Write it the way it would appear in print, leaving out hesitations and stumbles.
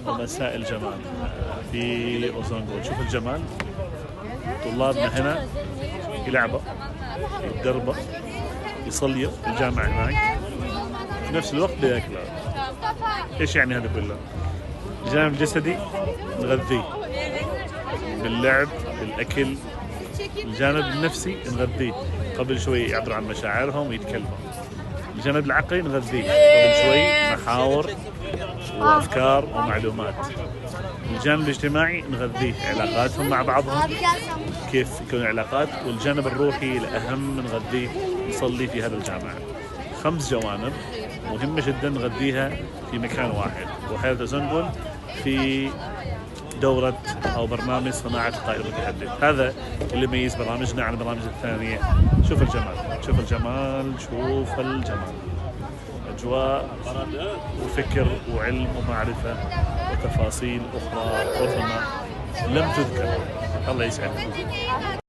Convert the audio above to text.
ومساء الجمال في أوزنغول. شوف الجمال، طلابنا هنا يلعبوا، يتدربوا، يصليوا في الجامعة هناك، في نفس الوقت بياكلوا. ايش يعني هذا كله؟ الجانب الجسدي نغذيه باللعب، بالأكل. الجانب النفسي نغذيه، قبل شوي يعبروا عن مشاعرهم ويتكلموا. الجانب العقلي نغذيه، قبل شوي محاور وأفكار ومعلومات. الجانب الاجتماعي نغذيه، علاقاتهم مع بعضهم، كيف يكون علاقات. والجانب الروحي الأهم نغذيه، نصلي في هذا الجامعة. 5 جوانب مهمة جدا نغذيها في مكان واحد. بحيرة أوزنغول في دورة أو برنامج صناعة الطائر المتحدث. هذا اللي يميز برامجنا عن البرامج الثانية. شوف الجمال، شوف الجمال، شوف الجمال. أجواء وفكر وعلم ومعرفة وتفاصيل أخرى ربما لم تذكر. الله يسعدك.